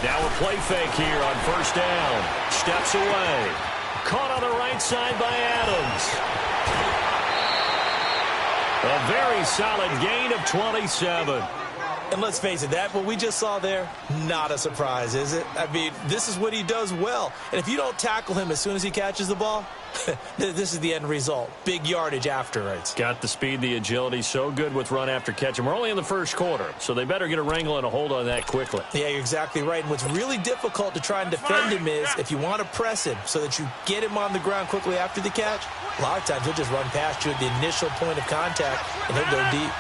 Now a play fake here on first down. Steps away. Caught on the right side by Adams. A very solid gain of 27. And let's face it, that what we just saw there, not a surprise, is it? I mean, this is what he does well. And if you don't tackle him as soon as he catches the ball, this is the end result. Big yardage afterwards. Got the speed, the agility, so good with run after catch. And we're only in the first quarter, so they better get a wrangle and a hold on that quickly. Yeah, you're exactly right. And what's really difficult to try and defend him is if you want to press him so that you get him on the ground quickly after the catch, a lot of times he'll just run past you at the initial point of contact, and he'll go deep.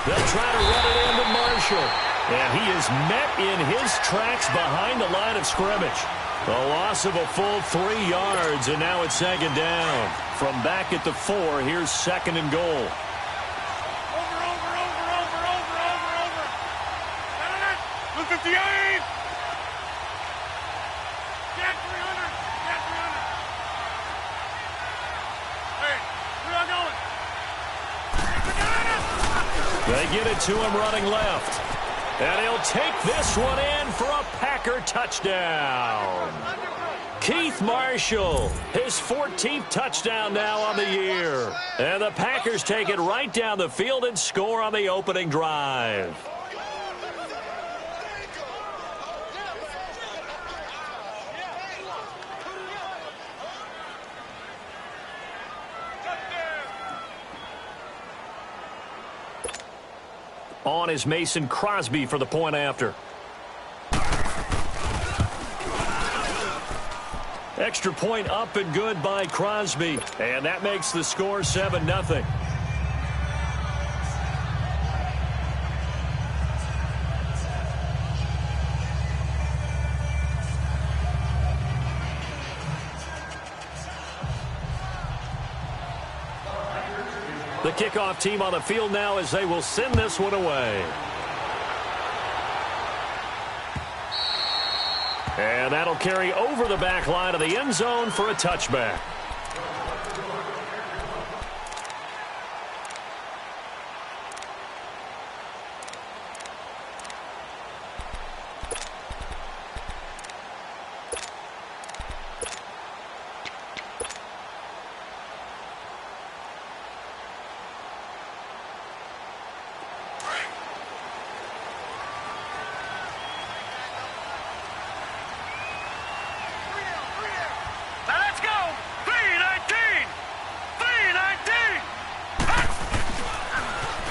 They'll try to run it into Marshall. And he is met in his tracks behind the line of scrimmage. A loss of a full 3 yards, and now it's second down. From back at the 4, here's second and goal. Over. 58! Get 300! Get 300! Hey, where are you going? They get it to him running left. And he'll take this one in for a Packer touchdown. Keith Marshall, his 14th touchdown now on the year. And the Packers take it right down the field and score on the opening drive. On is Mason Crosby for the point after. Extra point up and good by Crosby. And that makes the score 7-0. The kickoff team on the field now as they will send this one away. And that'll carry over the back line of the end zone for a touchback.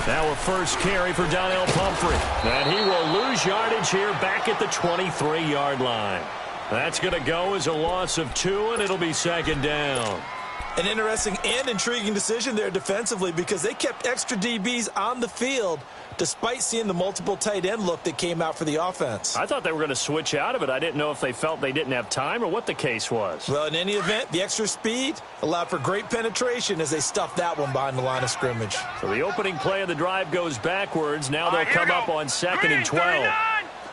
Now a first carry for Donnell Pumphrey. And he will lose yardage here back at the 23-yard line. That's going to go as a loss of 2, and it'll be second down. An interesting and intriguing decision there defensively because they kept extra DBs on the field despite seeing the multiple tight end look that came out for the offense. I thought they were going to switch out of it. I didn't know if they felt they didn't have time or what the case was. Well, in any event, the extra speed allowed for great penetration as they stuffed that one behind the line of scrimmage. So the opening play of the drive goes backwards. Now they'll come up on second and 12.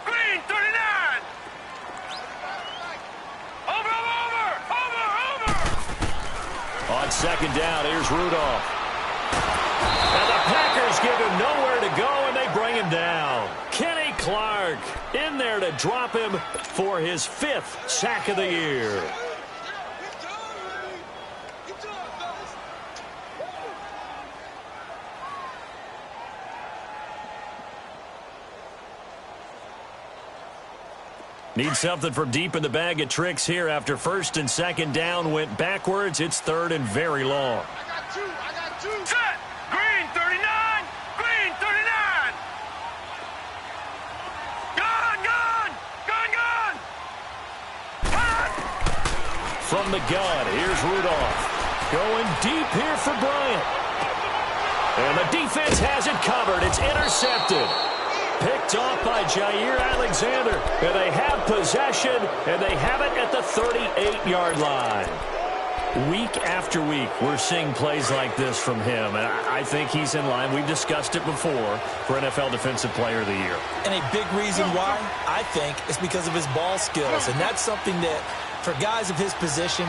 Green 39! Over! On second down, here's Rudolph. And the Packers give him nowhere to go, and they bring him down. Kenny Clark in there to drop him for his 5th sack of the year. Need something from deep in the bag of tricks here after first and second down went backwards. It's third and very long. I got two. Set! Green 39! Green 39! Gone! From the gun, here's Rudolph. Going deep here for Bryant. And the defense has it covered. It's intercepted. Picked off by Jair Alexander. And they have possession, and they have it at the 38-yard line. Week after week, we're seeing plays like this from him. And I think he's in line. We've discussed it before for NFL Defensive Player of the Year. And a big reason why, I think, is because of his ball skills. And that's something that, for guys of his position,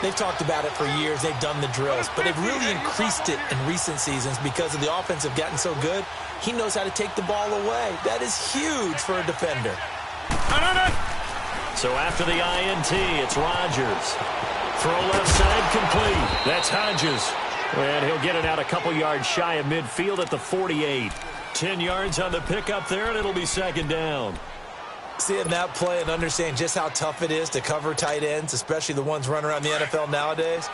They've talked about it for years. They've done the drills, but they've really increased it in recent seasons because of the offense have gotten so good. He knows how to take the ball away. That is huge for a defender. So after the INT, it's Rodgers. Throw left side complete. That's Hodges. And he'll get it out a couple yards shy of midfield at the 48. 10 yards on the pickup there, and it'll be second down. Seeing that play and understand just how tough it is to cover tight ends, especially the ones running around the NFL nowadays,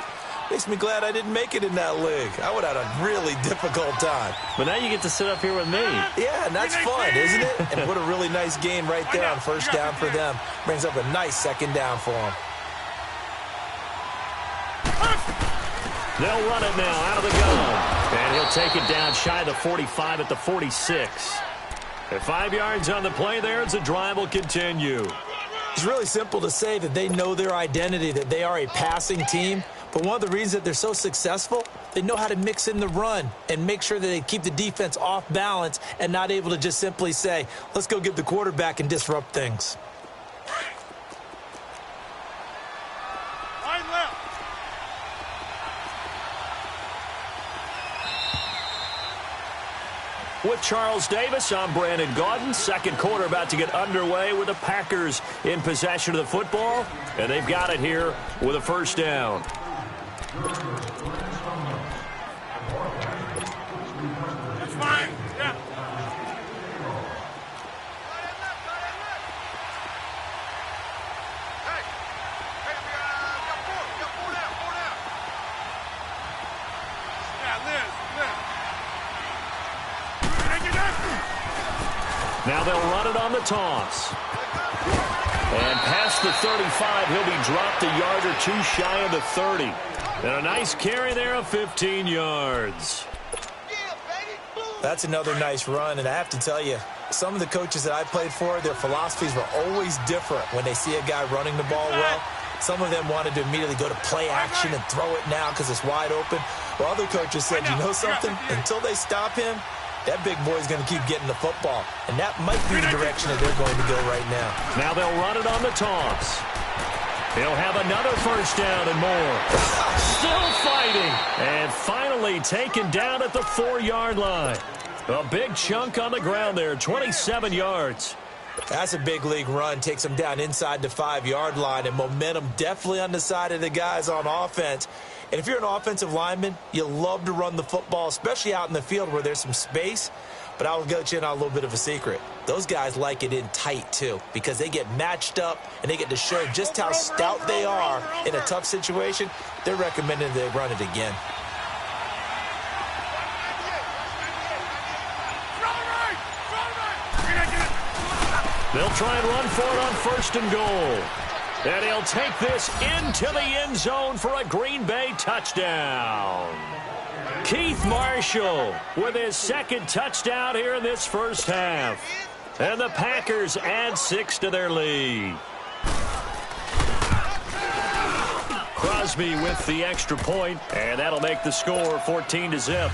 makes me glad I didn't make it in that league. I would have had a really difficult time. But now you get to sit up here with me. Yeah, and that's fun, isn't it? And what a really nice game right there on first down for them. Brings up a nice second down for them. They'll run it now out of the gun. And he'll take it down shy of the 45 at the 46. At 5 yards on the play there as the drive will continue. It's really simple to say that they know their identity, that they are a passing team. But one of the reasons that they're so successful, they know how to mix in the run and make sure that they keep the defense off balance and not able to just simply say, let's go get the quarterback and disrupt things. With Charles Davis, I'm Brandon Gaudin. Second quarter about to get underway with the Packers in possession of the football. And they've got it here with a first down. That's fine. Yeah. Now they'll run it on the toss. And past the 35, he'll be dropped a yard or two shy of the 30. And a nice carry there of 15 yards. That's another nice run, and I have to tell you, some of the coaches that I played for, their philosophies were always different when they see a guy running the ball well. Some of them wanted to immediately go to play action and throw it now because it's wide open. While other coaches said, you know something? Until they stop him, that big boy's going to keep getting the football. And that might be the direction that they're going to go right now. Now they'll run it on the toss. He'll have another first down and more. Still fighting. And finally taken down at the 4-yard line. A big chunk on the ground there, 27 yards. That's a big league run. Takes them down inside the 5-yard line. And momentum definitely on the side of the guys on offense. And if you're an offensive lineman, you love to run the football, especially out in the field where there's some space. But I will let you in on a little bit of a secret. Those guys like it in tight, too, because they get matched up and they get to show just how stout they are in a tough situation. They're recommending they run it again. They'll try and run for it on first and goal. And he'll take this into the end zone for a Green Bay touchdown. Keith Marshall with his second touchdown here in this first half. And the Packers add 6 to their lead. Crosby with the extra point, and that'll make the score 14-0.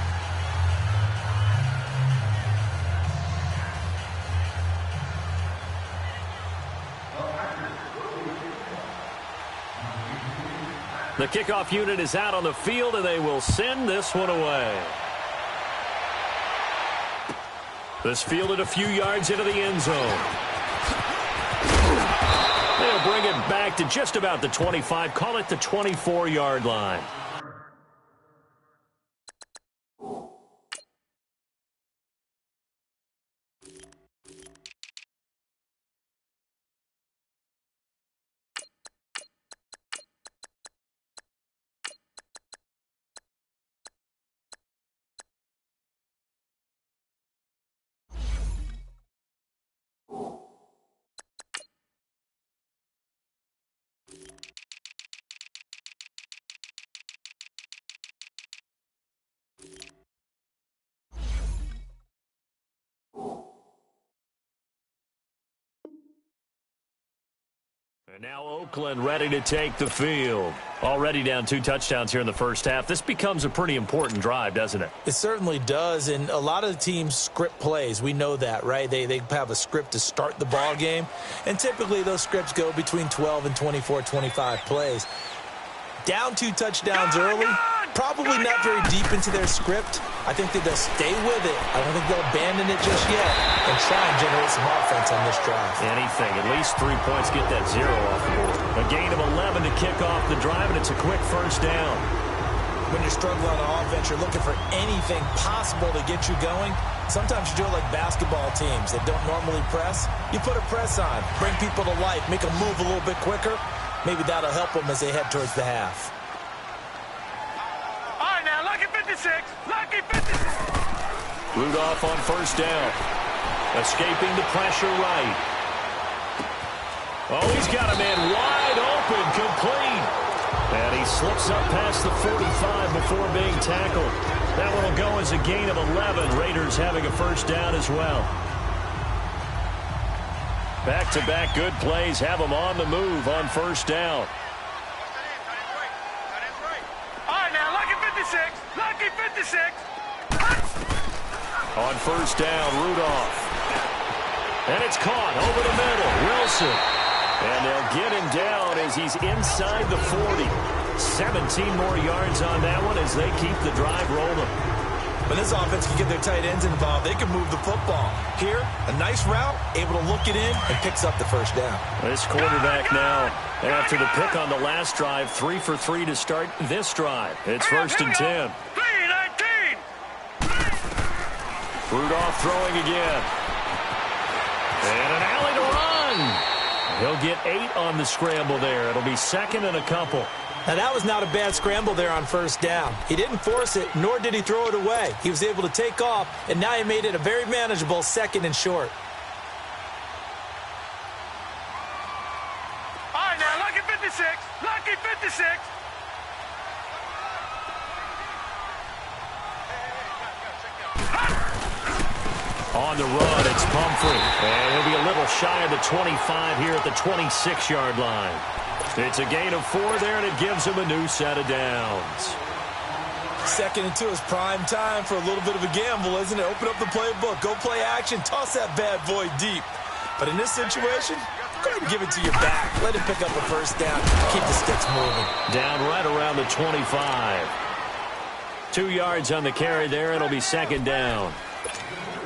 The kickoff unit is out on the field, and they will send this one away. This fielded a few yards into the end zone. They'll bring it back to just about the 25, call it the 24-yard line. And now Oakland ready to take the field. Already down 2 touchdowns here in the first half. This becomes a pretty important drive, doesn't it? It certainly does, and a lot of the teams script plays. We know that, right? They have a script to start the ball game, and typically those scripts go between 12 and 24, 25 plays. Down 2 touchdowns early. Probably not very deep into their script. I think that they'll stay with it. I don't think they'll abandon it just yet and try and generate some offense on this drive. Anything. At least 3 points, get that 0 off the board. A gain of 11 to kick off the drive, and it's a quick first down. When you're struggling on offense, you're looking for anything possible to get you going. Sometimes you do it like basketball teams that don't normally press. You put a press on, bring people to life, make them move a little bit quicker. Maybe that'll help them as they head towards the half. All right, now, lucky 56. Lucky 56. Rudolph on first down. Escaping the pressure right. Oh, he's got a man wide open, complete. And he slips up past the 45 before being tackled. That one will go as a gain of 11. Raiders having a first down as well. Back-to-back good plays have them on the move on first down. All right, now, lucky 56. Lucky 56. On first down, Rudolph. And it's caught over the middle. Wilson. And they'll get him down as he's inside the 40. 17 more yards on that one as they keep the drive rolling. When this offense can get their tight ends involved, they can move the football. Here, a nice route, able to look it in, and picks up the first down. This quarterback now, after the pick on the last drive, 3 for 3 to start this drive. It's first and 10. 3-19. Rudolph throwing again. And an alley to run. He'll get 8 on the scramble there. It'll be second and a couple. Now, that was not a bad scramble there on first down. He didn't force it, nor did he throw it away. He was able to take off, and now he made it a very manageable second and short. All right, now, lucky 56. Lucky 56. On the run, it's Pumphrey. And he'll be a little shy of the 25 here at the 26-yard line. It's a gain of 4 there, and it gives him a new set of downs. Second and 2 is prime time for a little bit of a gamble, isn't it? Open up the playbook, go play action, toss that bad boy deep. But in this situation, go ahead and give it to your back. Let him pick up a first down. Keep the sticks moving. Down right around the 25. 2 yards on the carry there. It'll be second down.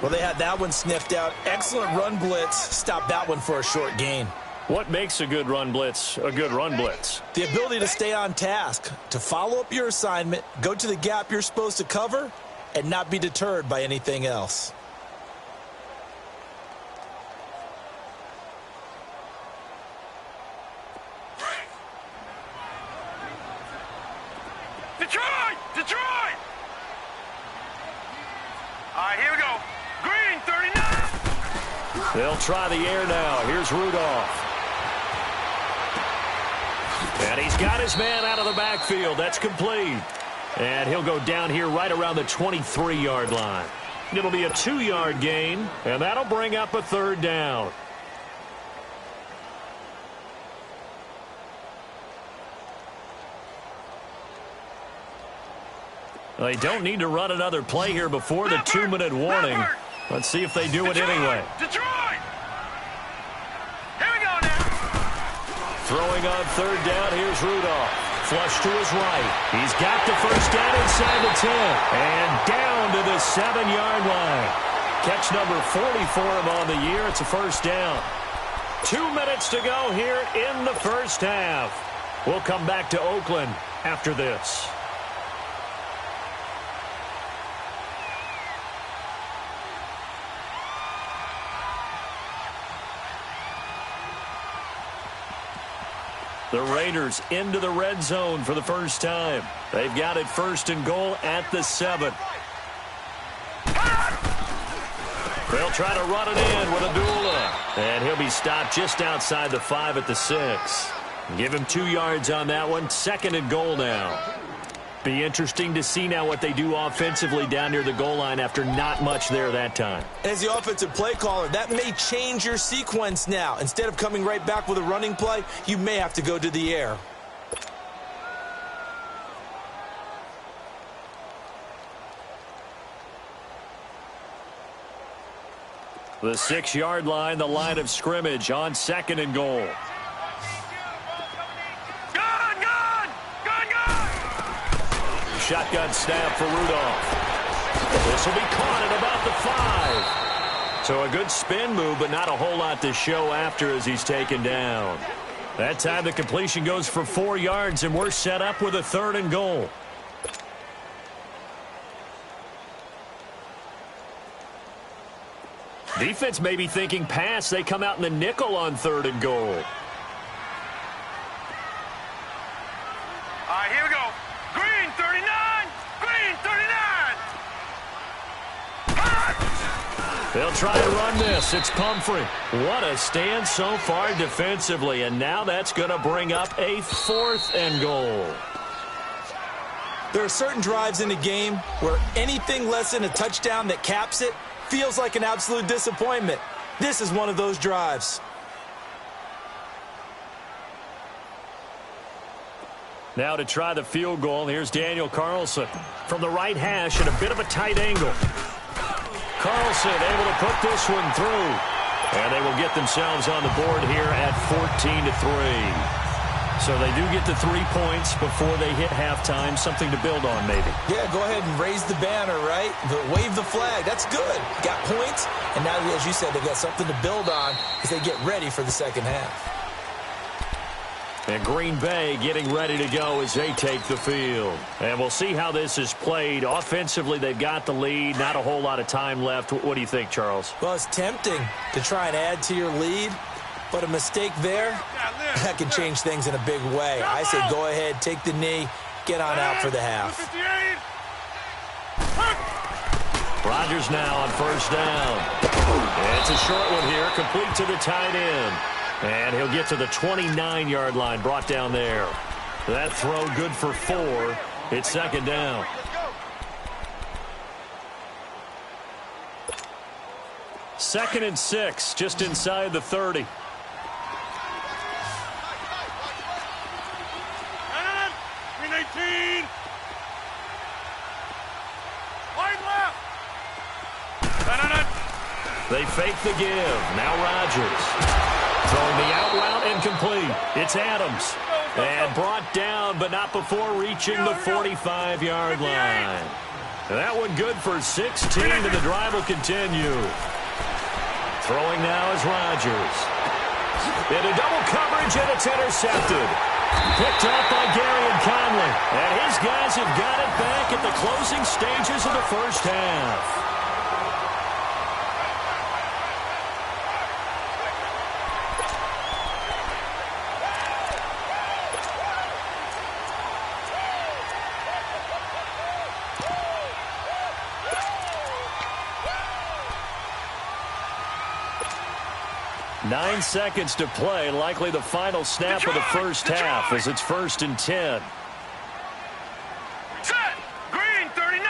Well, they had that one sniffed out. Excellent run blitz. Stop that one for a short gain. What makes a good run blitz a good run blitz? The ability to stay on task, to follow up your assignment, go to the gap you're supposed to cover, and not be deterred by anything else. Detroit! Detroit! All right, here we go. Green, 39. They'll try the air now. Here's Rudolph. And he's got his man out of the backfield. That's complete. And he'll go down here right around the 23-yard line. It'll be a 2-yard gain, and that'll bring up a third down. They don't need to run another play here before the 2-minute warning. Let's see if they do it anyway. Detroit! Here we go now. Throwing on third down, here's Rudolph. Flush to his right. He's got the first down inside the 10. And down to the 7-yard line. Catch number 40 for him on the year. It's a first down. 2 minutes to go here in the first half. We'll come back to Oakland after this. The Raiders into the red zone for the first time. They've got it first and goal at the 7. They'll try to run it in with Abdullah. And he'll be stopped just outside the 5 at the 6. Give him 2 yards on that one. Second and goal now. Be interesting to see now what they do offensively down near the goal line after not much there that time. As the offensive play caller, that may change your sequence now. Instead of coming right back with a running play, you may have to go to the air. The 6-yard line, the line of scrimmage on second and goal. Gun, gun! Gun, gun! shotgun snap for Rudolph. This will be caught at about the 5. So a good spin move, but not a whole lot to show after as he's taken down. That time the completion goes for 4 yards, and we're set up with a 3rd and goal. Defense may be thinking pass. They come out in the nickel on 3rd and goal. All right, here we go. Green 39, green 39. They'll try to run this. It's Pumphrey. What a stand so far defensively, and now that's going to bring up a 4th and goal. There are certain drives in the game where anything less than a touchdown that caps it feels like an absolute disappointment. This is one of those drives. Now to try the field goal, here's Daniel Carlson from the right hash at a bit of a tight angle. Carlson able to put this one through. And they will get themselves on the board here at 14-3. So they do get the 3 points before they hit halftime. Something to build on, maybe. Yeah, go ahead and raise the banner, right? Wave the flag. That's good. Got points. And now, as you said, they've got something to build on as they get ready for the second half. And Green Bay getting ready to go as they take the field. And we'll see how this is played. Offensively, they've got the lead. Not a whole lot of time left. What do you think, Charles? Well, it's tempting to try and add to your lead. But a mistake there, that can change things in a big way. I say go ahead, take the knee, get on out for the half. Rodgers now on 1st down. It's a short one here, complete to the tight end. And he'll get to the 29-yard line, brought down there. That throw good for 4. It's 2nd down. Second and 6, just inside the 30. They fake the give. Now Rodgers. Throwing the out route incomplete. It's Adams. And brought down, but not before reaching the 45-yard line. And that one good for 16, and the drive will continue. Throwing now is Rodgers. Into double coverage, and it's intercepted. Picked up by Gary and Conley. And his guys have got it back at the closing stages of the first half. Nine seconds to play, likely the final snap of the first half as it's 1st and 10. Set! Green 39!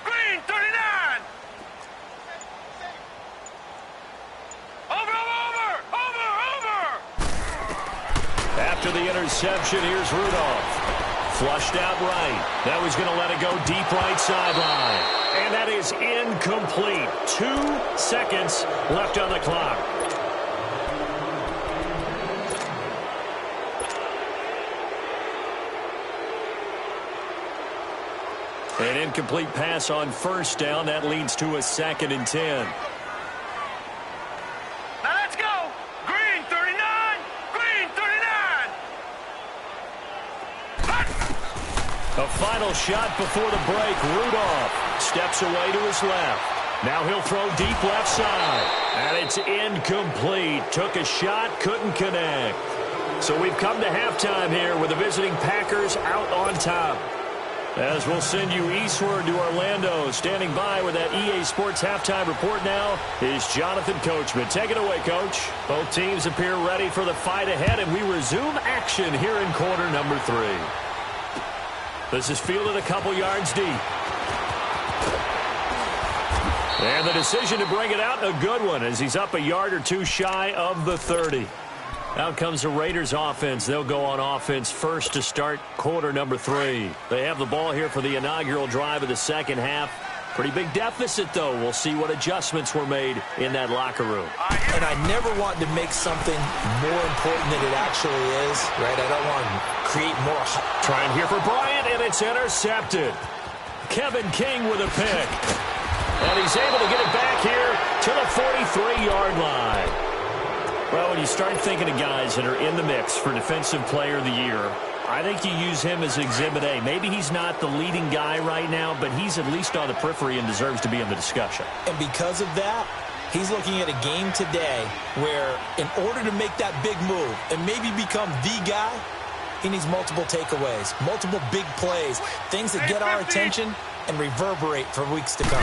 Green 39! Over! After the interception, here's Rudolph. Flushed out right. Now he's going to let it go deep right sideline. And that is incomplete. 2 seconds left on the clock. An incomplete pass on 1st down. That leads to a 2nd and 10. Now let's go! Green 39! Green 39! A final shot before the break. Rudolph steps away to his left. Now he'll throw deep left side. And it's incomplete. Took a shot, couldn't connect. So we've come to halftime here with the visiting Packers out on top. As we'll send you eastward to Orlando. Standing by with that EA Sports halftime report now is Jonathan Coachman. Take it away, Coach. Both teams appear ready for the fight ahead, and we resume action here in quarter number 3. This is fielded a couple yards deep. And the decision to bring it out, a good one, as he's up a yard or 2 shy of the 30. Out comes the Raiders offense. They'll go on offense first to start quarter number 3. They have the ball here for the inaugural drive of the second half. Pretty big deficit, though. We'll see what adjustments were made in that locker room. And I never want to make something more important than it actually is, right? I don't want to create more hype. Trying here for Bryant, and it's intercepted. Kevin King with a pick. And he's able to get it back here to the 43-yard line. Well, when you start thinking of guys that are in the mix for Defensive Player of the Year, I think you use him as Exhibit A. Maybe he's not the leading guy right now, but he's at least on the periphery and deserves to be in the discussion. And because of that, he's looking at a game today where in order to make that big move and maybe become the guy, he needs multiple takeaways, multiple big plays, things that get our attention and reverberate for weeks to come.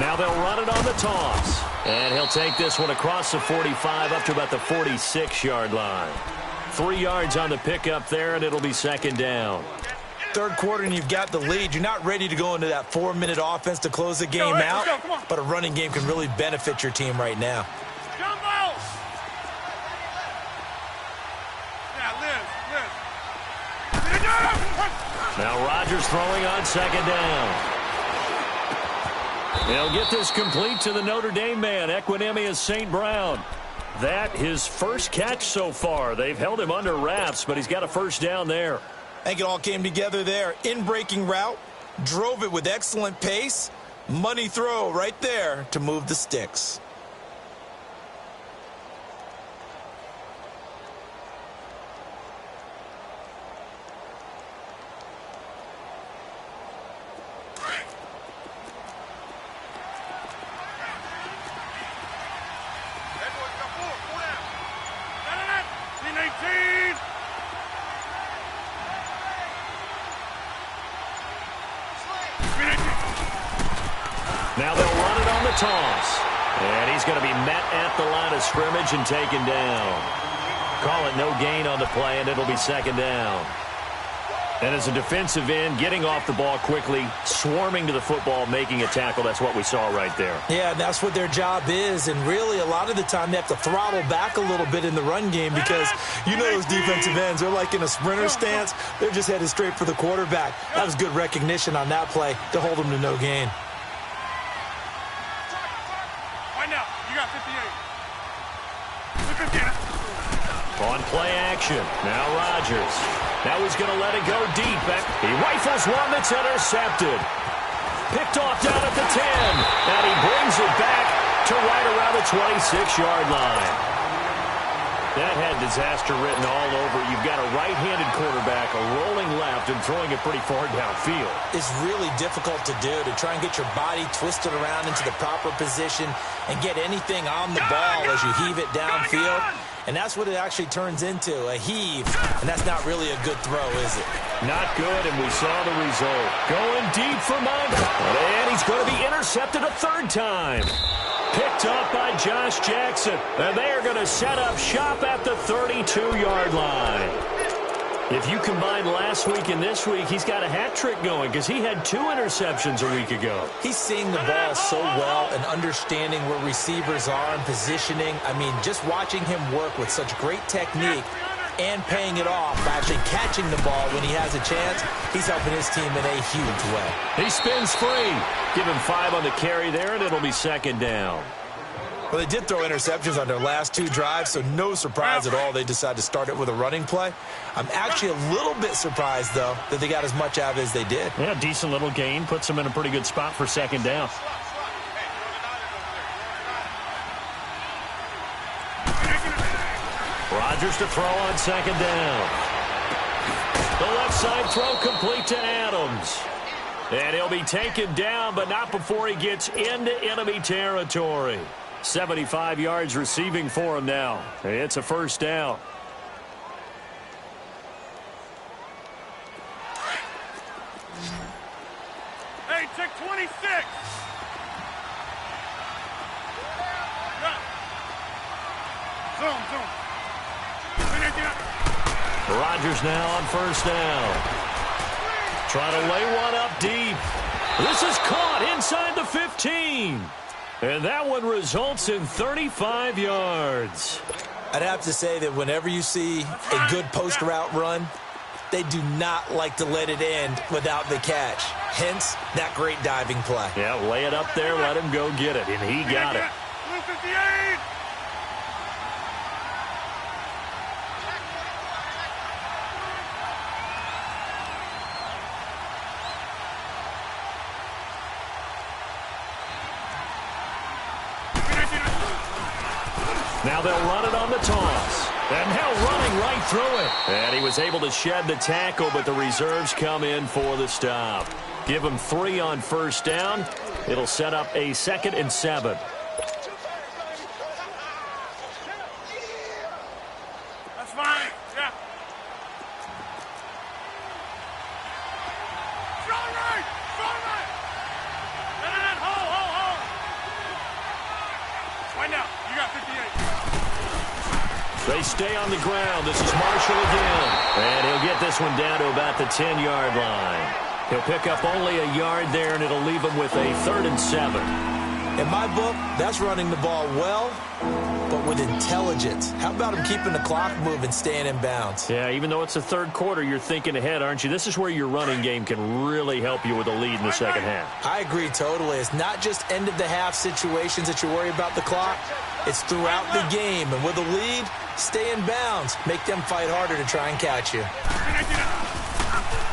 Now they'll run it on the toss. And he'll take this one across the 45 up to about the 46-yard line. 3 yards on the pickup there, and it'll be second down. Third quarter, and you've got the lead. You're not ready to go into that 4-minute offense to close the game out, but a running game can really benefit your team right now. Now Rodgers throwing on second down. They'll get this complete to the Notre Dame man, Equinemius St. Brown. That his first catch so far. They've held him under wraps, but he's got a first down there. I think it all came together there. In-breaking route, drove it with excellent pace. Money throw right there to move the sticks. Now they'll run it on the toss. And he's going to be met at the line of scrimmage and taken down. Call it no gain on the play, and it'll be second down. And as a defensive end, getting off the ball quickly, swarming to the football, making a tackle, that's what we saw right there. Yeah, that's what their job is. And really, a lot of the time, they have to throttle back a little bit in the run game because you know those defensive ends, they're like in a sprinter stance. They're just headed straight for the quarterback. That was good recognition on that play to hold them to no gain. On play action, now Rodgers. Now he's going to let it go deep. He rifles one that's intercepted. Picked off down at the 10. And he brings it back to right around the 26-yard line. That had disaster written all over. You've got a right-handed quarterback, a rolling left, and throwing it pretty far downfield. It's really difficult to do, to try and get your body twisted around into the proper position and get anything on the ball as you heave it downfield. And that's what it actually turns into, a heave. And that's not really a good throw, is it? Not good, and we saw the result. Going deep for Mongo. And he's going to be intercepted a third time. Picked up by Josh Jackson. And they are going to set up shop at the 32-yard line. If you combine last week and this week, he's got a hat trick going because he had 2 interceptions a week ago. He's seeing the ball so well and understanding where receivers are and positioning. I mean, just watching him work with such great technique and paying it off by actually catching the ball when he has a chance, he's helping his team in a huge way. He spins free. Give him 5 on the carry there, and it'll be second down. Well, they did throw interceptions on their last 2 drives, so no surprise at all they decided to start it with a running play. I'm actually a little bit surprised, though, that they got as much out of it as they did. Yeah, decent little gain. Puts them in a pretty good spot for second down. Rodgers to throw on second down. The left side throw complete to Adams. And he'll be taken down, but not before he gets into enemy territory. 75 yards receiving for him now. It's a first down. Hey, check 26. Zoom. Rodgers now on first down. Trying to lay one up deep. This is caught inside the 15. And that one results in 35 yards. I'd have to say that whenever you see a good post route run, they do not like to let it end without the catch. Hence, that great diving play. Yeah, lay it up there, let him go get it, and he got it. Blue 58. Now they'll run it on the toss. And now running right through it. And he was able to shed the tackle, but the reserves come in for the stop. Give him 3 on first down. It'll set up a 2nd and 7. That's fine. Yeah. Strong right. Strong right. Hold. Right now. You got 58. They stay on the ground. This is Marshall again. And he'll get this one down to about the 10-yard line. He'll pick up only a yard there, and it'll leave him with a 3rd and 7. In my book, that's running the ball well, but with intelligence. How about him keeping the clock moving, staying in bounds? Yeah, even though it's the 3rd quarter, you're thinking ahead, aren't you? This is where your running game can really help you with a lead in the second half. I agree totally. It's not just end-of-the-half situations that you worry about the clock. It's throughout the game. And with a lead, stay in bounds. Make them fight harder to try and catch you.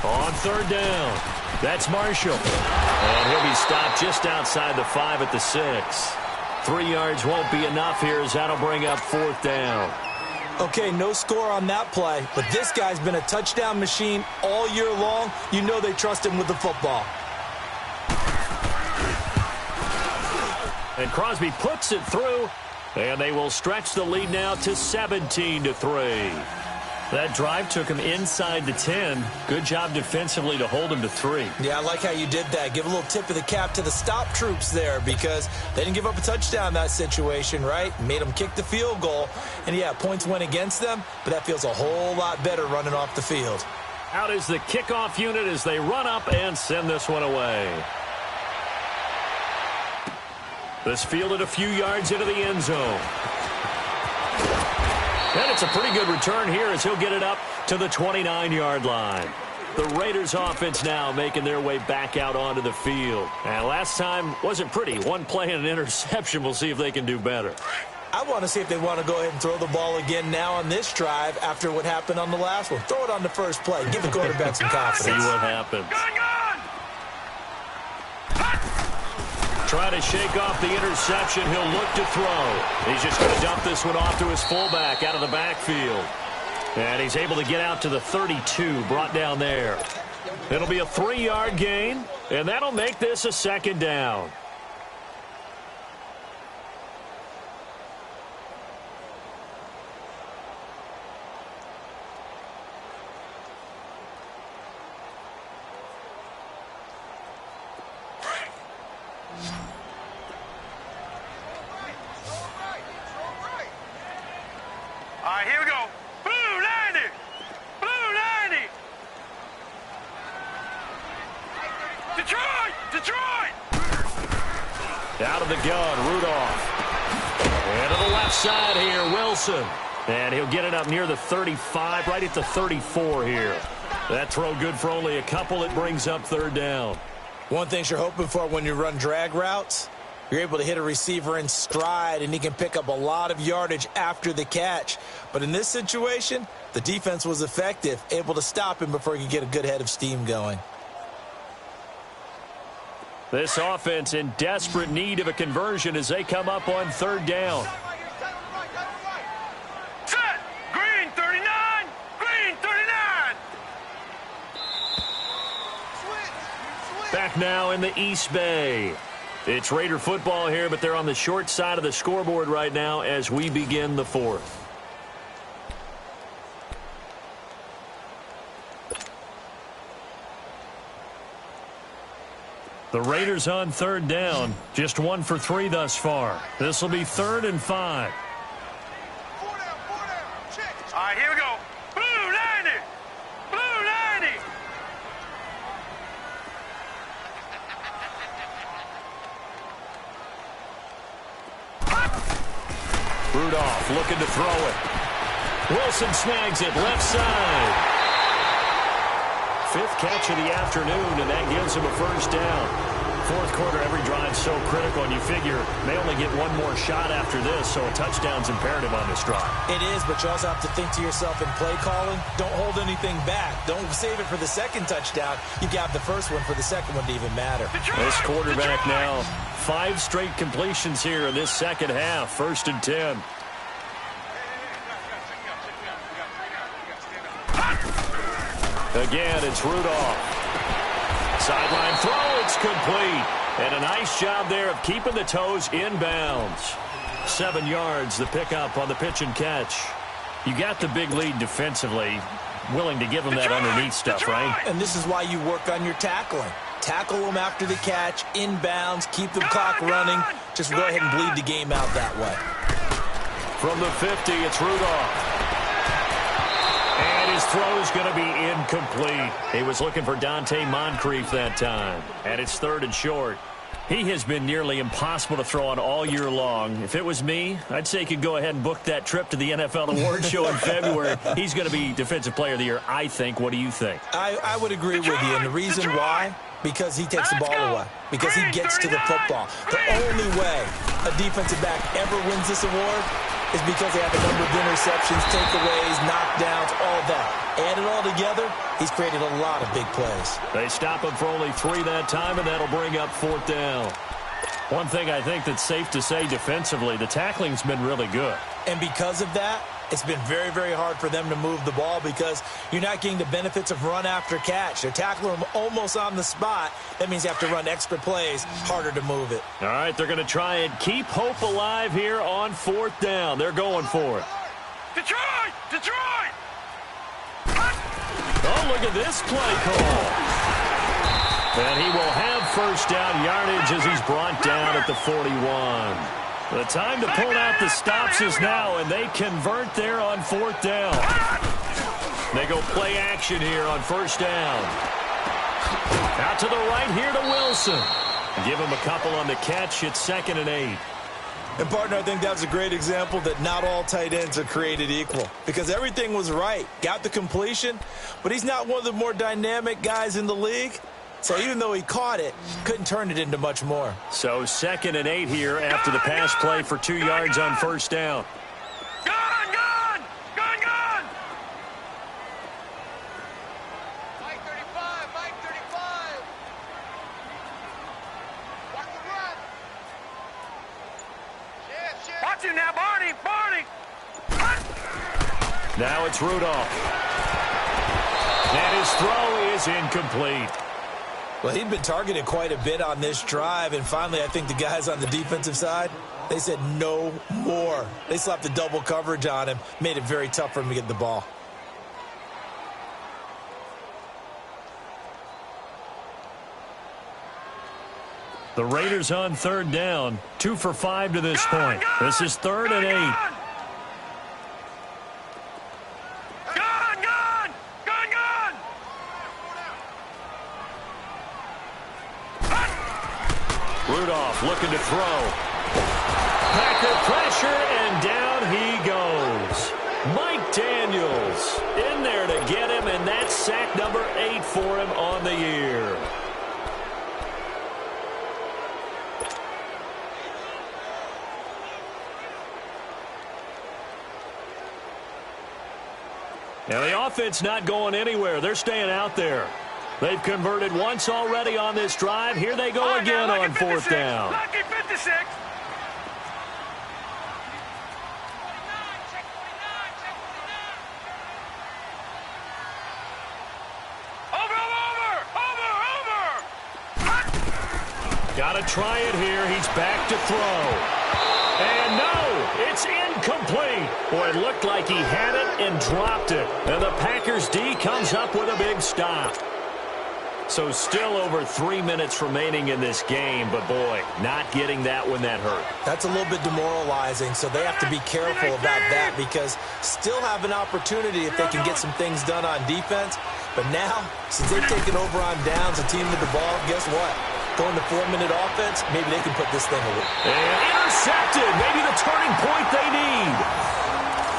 On 3rd down, that's Marshall. And he'll be stopped just outside the 5 at the 6. 3 yards won't be enough here as that'll bring up 4th down. Okay, no score on that play, but this guy's been a touchdown machine all year long. You know they trust him with the football. And Crosby puts it through, and they will stretch the lead now to 17-3. That drive took him inside the 10. Good job defensively to hold him to 3. Yeah, I like how you did that. Give a little tip of the cap to the stop troops there because they didn't give up a touchdown in that situation, right? Made them kick the field goal. And, yeah, points went against them, but that feels a whole lot better running off the field. Out is the kickoff unit as they run up and send this one away. This fielded a few yards into the end zone. And it's a pretty good return here as he'll get it up to the 29-yard line. The Raiders offense now making their way back out onto the field. And last time wasn't pretty. One play and an interception. We'll see if they can do better. I want to see if they want to go ahead and throw the ball again now on this drive after what happened on the last one. Throw it on the first play. Give the quarterback some confidence. See what happens. Gun! Try to shake off the interception. He'll look to throw. He's just going to dump this one off to his fullback out of the backfield. And he's able to get out to the 32, brought down there. It'll be a 3-yard gain, and that'll make this a 2nd down. All right, here we go. Blue 90. Blue 90. Detroit. Out of the gun, Rudolph. And to the left side here, Wilson. And he'll get it up near the 35, right at the 34 here. That throw good for only a couple. It brings up 3rd down. One thing you're hoping for when you run drag routes, you're able to hit a receiver in stride, and he can pick up a lot of yardage after the catch. But in this situation, the defense was effective, able to stop him before he could get a good head of steam going. This offense in desperate need of a conversion as they come up on 3rd down. Set. Green 39. Green 39. Back now in the East Bay. It's Raider football here, but they're on the short side of the scoreboard right now as we begin the 4th. The Raiders on 3rd down, just 1 for 3 thus far. This will be 3rd and 5. 4 down. Check. All right, here we go. Blue 90. Blue 90. Rudolph looking to throw it. Wilson snags it left side. 5th catch of the afternoon, and that gives him a 1st down. 4th quarter, every drive so critical, and you figure they only get one more shot after this, so a touchdown's imperative on this drive. It is, but you also have to think to yourself in play calling, don't hold anything back. Don't save it for the 2nd touchdown. You got the 1st one for the 2nd one to even matter. This quarterback now, 5 straight completions here in this 2nd half. 1st and 10. Again, it's Rudolph. Sideline throw, it's complete. And a nice job there of keeping the toes in bounds. 7 yards, the pickup on the pitch and catch. You got the big lead defensively. Willing to give them that underneath stuff, right? And this is why you work on your tackling. Tackle them after the catch, inbounds, keep the clock running. Just go ahead and bleed the game out that way. From the 50, it's Rudolph. And his throw is going to be incomplete. He was looking for Dante Moncrief that time. And it's 3rd and short. He has been nearly impossible to throw on all year long. If it was me, I'd say he could go ahead and book that trip to the NFL Awards show in February. He's going to be Defensive Player of the Year, I think. What do you think? I would agree with you. And the reason why? Because he takes the ball away. Because he gets to the football. The only way a defensive back ever wins this award is because they have a number of interceptions, takeaways, knockdowns, all that. Add it all together, he's created a lot of big plays. They stop him for only 3 that time, and that'll bring up 4th down. One thing I think that's safe to say defensively, the tackling's been really good. And because of that, it's been very, very hard for them to move the ball because you're not getting the benefits of run after catch. They're tackling them almost on the spot. That means you have to run extra plays, harder to move it. All right, they're going to try and keep hope alive here on 4th down. They're going for it. Detroit! Detroit! Oh, look at this play call. And he will have 1st down yardage as he's brought down at the 41. The time to pull out the stops is now, and they convert there on 4th down. They go play action here on 1st down. Out to the right here to Wilson. Give him a couple on the catch. It's 2nd and 8. And, partner, I think that's a great example that not all tight ends are created equal because everything was right. Got the completion, but he's not one of the more dynamic guys in the league. So even though he caught it, couldn't turn it into much more. So 2nd and 8 here after the pass play for 2 yards on 1st down. Gone! Gone! Gone! Gone! Mike 35! Mike 35! Watch the run! Watch him now, Barney! Barney! Now it's Rudolph. And his throw is incomplete. Well, he'd been targeted quite a bit on this drive, and finally I think the guys on the defensive side, they said no more. They slapped the double coverage on him, made it very tough for him to get the ball. The Raiders on 3rd down, 2 for 5 to this point. This is 3rd and 8. Rudolph looking to throw. Packer pressure, and down he goes. Mike Daniels in there to get him, and that's sack number 8 for him on the year. Now the offense not going anywhere. They're staying out there. They've converted once already on this drive. Here they go again on 4th down. Lucky 56. Got to try it here. He's back to throw. And no, it's incomplete. Boy, it looked like he had it and dropped it. And the Packers D comes up with a big stop. So still over 3 minutes remaining in this game, but boy, not getting that when that hurt. That's a little bit demoralizing, so they have to be careful about that because still have an opportunity if they can get some things done on defense. But now, since they've taken over on downs, a team with the ball, guess what? Going to 4-minute offense, maybe they can put this thing away. And intercepted, maybe the turning point they need.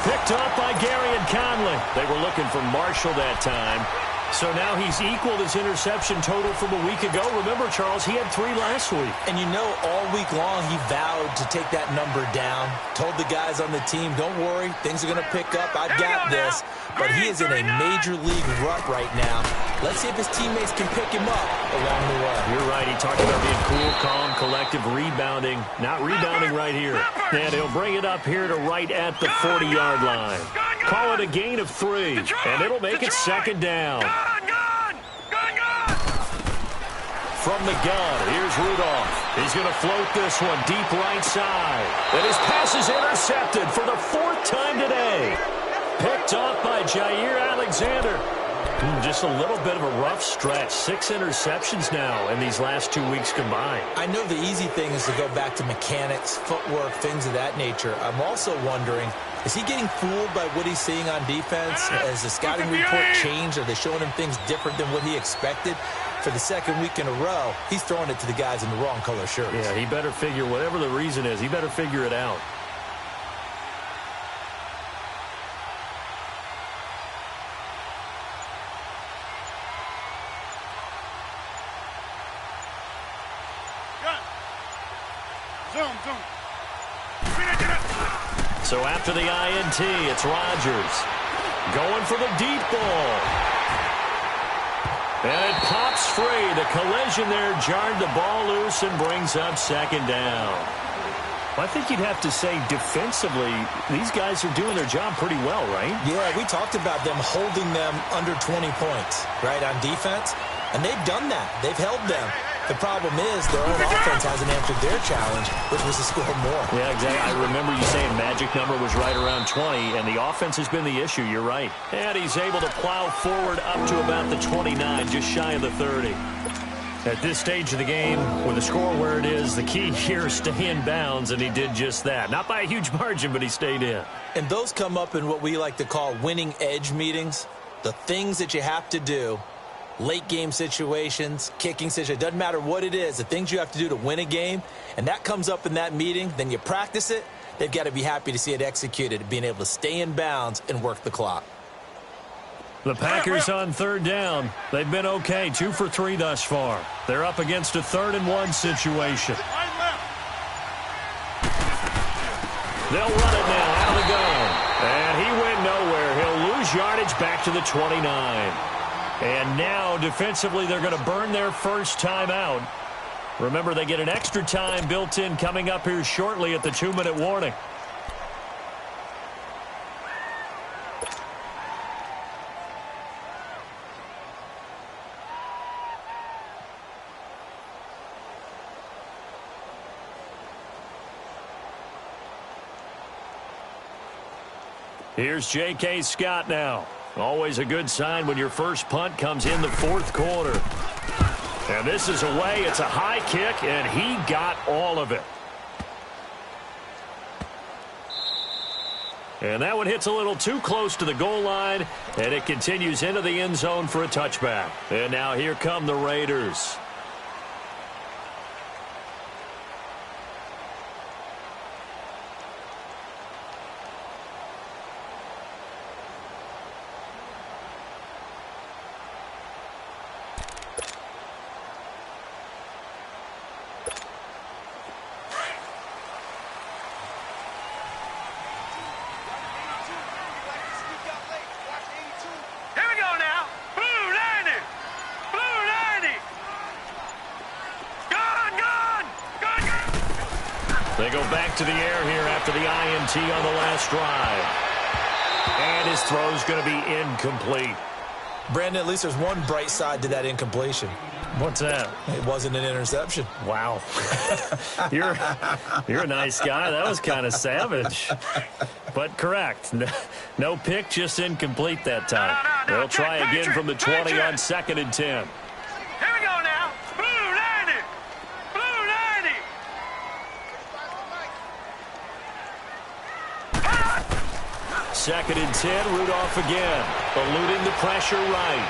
Picked up by Gary and Conley. They were looking for Marshall that time. So now he's equaled his interception total from a week ago. Remember, Charles, he had 3 last week. And you know, all week long he vowed to take that number down. Told the guys on the team, don't worry, things are going to pick up. I've got this. But he is in a major league rut right now. Let's see if his teammates can pick him up along the way. You're right. He talked about being cool, calm, collective, rebounding. Not rebounding right here. And he'll bring it up here to right at the 40-yard line. Call it a gain of 3, and it'll make it 2nd down. from the gun. Here's Rudolph. He's going to float this one deep right side. And his pass is intercepted for the 4th time today. Picked off by Jair Alexander. Just a little bit of a rough stretch. 6 interceptions now in these last 2 weeks combined. I know the easy thing is to go back to mechanics, footwork, things of that nature. I'm also wondering, is he getting fooled by what he's seeing on defense? Has the scouting report changed? Are they showing him things different than what he expected? For the 2nd week in a row, he's throwing it to the guys in the wrong color shirts. Yeah, he better figure, whatever the reason is, he better figure it out. So after the INT, it's Rodgers going for the deep ball. And it pops free. The collision there jarred the ball loose and brings up 2nd down. I think you'd have to say defensively, these guys are doing their job pretty well, right? Yeah, we talked about them holding them under 20 points, right, on defense. And they've done that. They've held them. The problem is their own offense hasn't answered their challenge, which was to score more. Yeah, exactly. I remember you saying magic number was right around 20, and the offense has been the issue. You're right. And he's able to plow forward up to about the 29, just shy of the 30. At this stage of the game, with the score where it is, the key here is stay in bounds, and he did just that. Not by a huge margin, but he stayed in. And those come up in what we like to call winning edge meetings, the things that you have to do. Late game situations, kicking situations, doesn't matter what it is, the things you have to do to win a game, and that comes up in that meeting, then you practice it, they've got to be happy to see it executed, being able to stay in bounds and work the clock. The Packers on 3rd down. They've been okay, 2 for 3 thus far. They're up against a 3rd and 1 situation. They'll run it now out of the gun. And he went nowhere. He'll lose yardage back to the 29. And now, defensively, they're going to burn their first time out. Remember, they get an extra time built in coming up here shortly at the 2-minute warning. Here's J.K. Scott now. Always a good sign when your first punt comes in the 4th quarter. And this is away. It's a high kick, and he got all of it. And that one hits a little too close to the goal line, and it continues into the end zone for a touchback. And now here come the Raiders. They go back to the air here after the INT on the last drive. And his throw's going to be incomplete. Brandon, at least there's one bright side to that incompletion. What's that? It wasn't an interception. Wow. You're a nice guy. That was kind of savage. But correct. No pick, just incomplete that time. No. They'll try again from the 20 on 2nd and 10. Here we go now. Blue 90. Blue 90. 2nd and 10, Rudolph again, eluding the pressure right.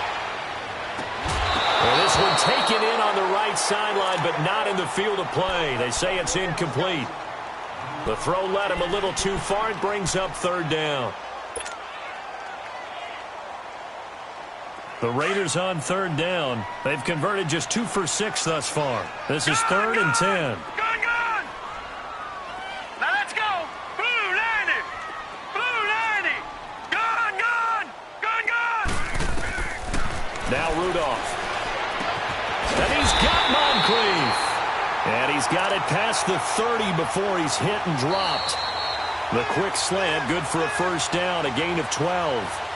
And this one taken in on the right sideline, but not in the field of play. They say it's incomplete. The throw led him a little too far. It brings up 3rd down. The Raiders on 3rd down. They've converted just 2 for 6 thus far. This is 3rd and 10. Gun. Now let's go. Blue 90. Blue 90. Gun. Now Rudolph. And he's got Moncrief. And he's got it past the 30 before he's hit and dropped. The quick slant, good for a first down, a gain of 12.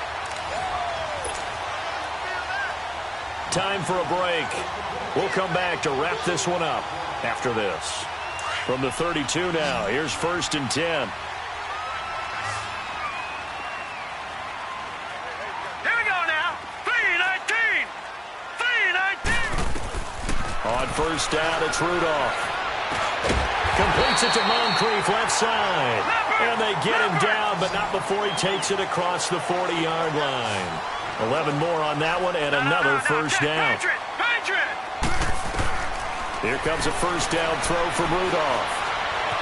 Time for a break. We'll come back to wrap this one up after this. From the 32 now, here's 1st and 10. Here we go now. 3-19. 3-19. On 1st down, it's Rudolph. Completes it to Moncrief, left side. And they get him down, but not before he takes it across the 40-yard line. 11 more on that one, and another 1st down. Here comes a 1st down throw from Rudolph.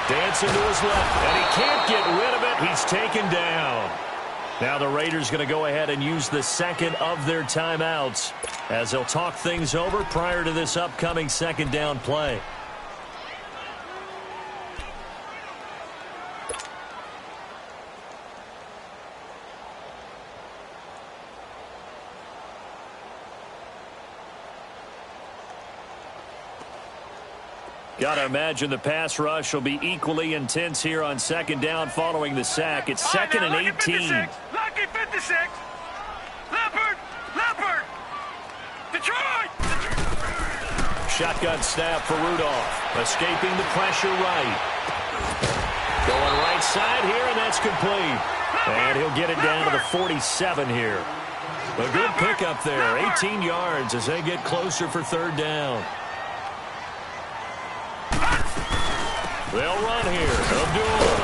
Dancing to his left, and he can't get rid of it. He's taken down. Now the Raiders going to go ahead and use the second of their timeouts as they'll talk things over prior to this upcoming 2nd down play. Got to imagine the pass rush will be equally intense here on 2nd down following the sack. It's 2nd and 18. Lucky 56. Leopard. Detroit. Shotgun snap for Rudolph. Escaping the pressure right. Going right side here, and that's complete. And he'll get it down to the 47 here. A good pickup there. 18 yards as they get closer for 3rd down. They'll run here. Abdul.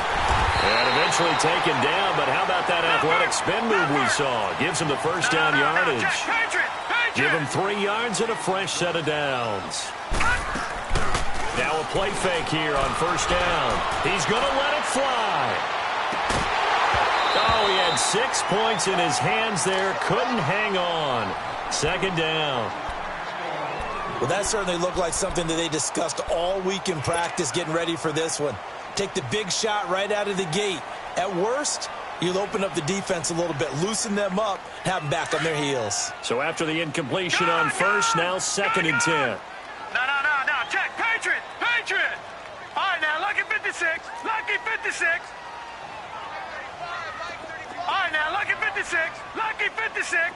And eventually taken down, but how about that athletic spin move we saw? Gives him the 1st down yardage. Give him 3 yards and a fresh set of downs. Now a play fake here on 1st down. He's going to let it fly. Oh, he had 6 points in his hands there. Couldn't hang on. 2nd down. Well, that certainly looked like something that they discussed all week in practice getting ready for this one. Take the big shot right out of the gate. At worst, you'll open up the defense a little bit, loosen them up, have them back on their heels. So after the incompletion on 1st, now 2nd and 10. No. Check. Patriot. All right, now, lucky 56. Lucky 56. All right, now, lucky 56. Lucky 56.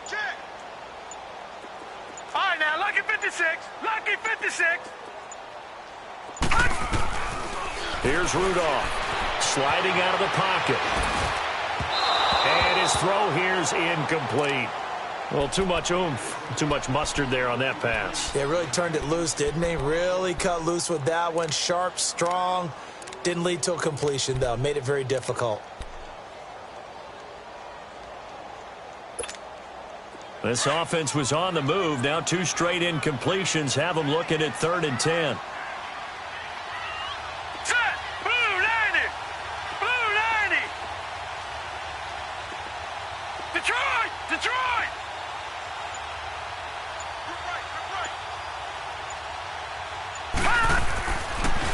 Check. All right, now, lucky 56. Lucky 56. Here's Rudolph. Sliding out of the pocket. And his throw here's incomplete. Well, too much oomph. Too much mustard there on that pass. They really turned it loose, didn't they? Really cut loose with that one. Sharp, strong. Didn't lead to a completion, though. Made it very difficult. This offense was on the move. Now 2 straight incompletions have them looking at 3rd and 10. Set. Blue 90. Blue 90. Detroit.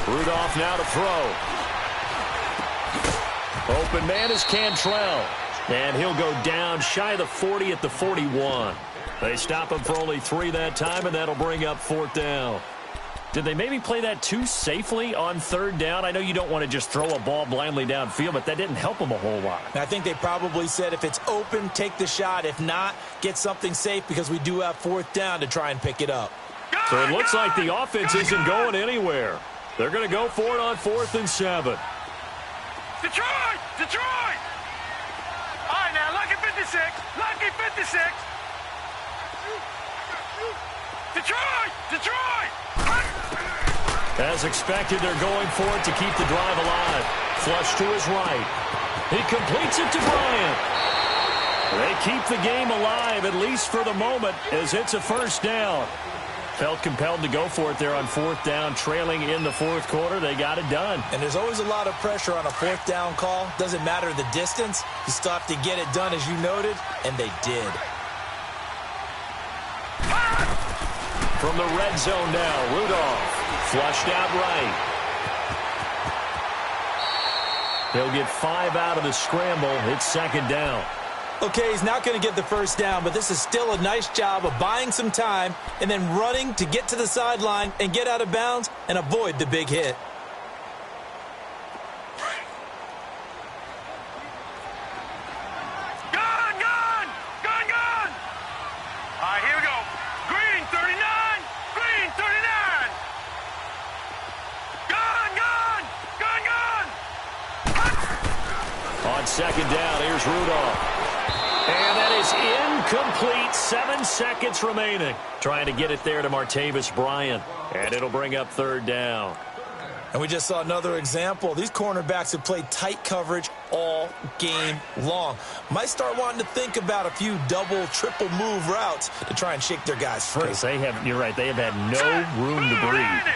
Rudolph now to throw. Open man is Cantrell. And he'll go down shy of the 40 at the 41. They stop him for only 3 that time, and that'll bring up 4th down. Did they maybe play that too safely on 3rd down? I know you don't want to just throw a ball blindly downfield, but that didn't help them a whole lot. I think they probably said if it's open, take the shot. If not, get something safe because we do have 4th down to try and pick it up. So it looks like the offense isn't going anywhere. They're going to go for it on 4th and 7. Detroit. All right, now, lucky 56. Lucky 56. Detroit. As expected, they're going for it to keep the drive alive. Flush to his right. He completes it to Bryant. They keep the game alive, at least for the moment, as it's a 1st down. Felt compelled to go for it there on 4th down, trailing in the 4th quarter. They got it done. And there's always a lot of pressure on a 4th down call. Doesn't matter the distance. You still have to get it done, as you noted, and they did. From the red zone now, Rudolph. Flushed out right. He'll get 5 out of the scramble. It's 2nd down. Okay, he's not going to get the 1st down, but this is still a nice job of buying some time and then running to get to the sideline and get out of bounds and avoid the big hit. second down. Here's Rudolph. And that is incomplete. 7 seconds remaining. Trying to get it there to Martavis Bryant. And it'll bring up third down. And we just saw another example. These cornerbacks have played tight coverage all game long. Might start wanting to think about a few double, triple move routes to try and shake their guys free. Because they have, you're right, they have had no room to breathe.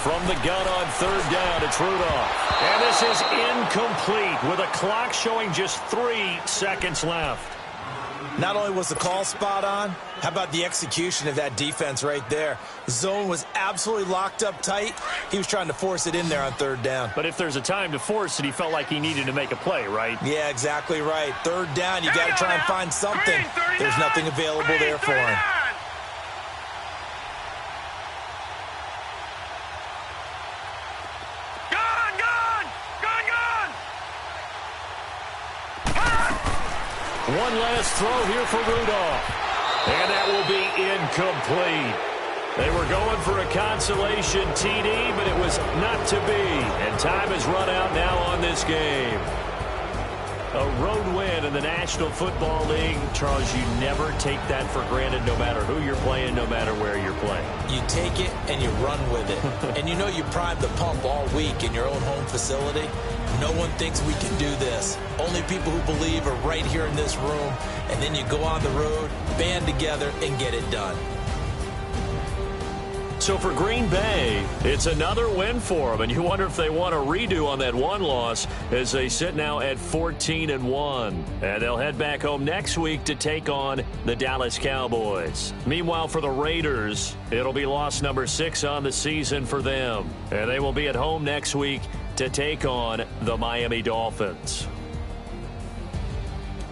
From the gun on third down, it's Rudolph. And this is incomplete with a clock showing just 3 seconds left. Not only was the call spot on, how about the execution of that defense right there? The zone was absolutely locked up tight. He was trying to force it in there on third down. But if there's a time to force it, he felt like he needed to make a play, right? Yeah, exactly right. Third down, you got to try and find something. There's nothing available there for him. One last throw here for Rudolph. And that will be incomplete. They were going for a consolation TD, but it was not to be. And time has run out now on this game. A road win in the National Football League. Charles, you never take that for granted no matter who you're playing, no matter where you're playing. You take it and you run with it. And you know you primed the pump all week in your own home facility. No one thinks we can do this. Only people who believe are right here in this room. And then you go on the road, band together, and get it done. So for Green Bay, it's another win for them. And you wonder if they want a redo on that one loss as they sit now at 14-1. And they'll head back home next week to take on the Dallas Cowboys. Meanwhile, for the Raiders, it'll be loss number 6 on the season for them. And they will be at home next week to take on the Miami Dolphins.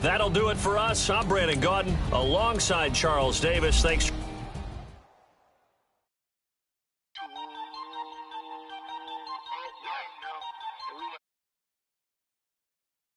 That'll do it for us. I'm Brandon Gaudin alongside Charles Davis. Thanks.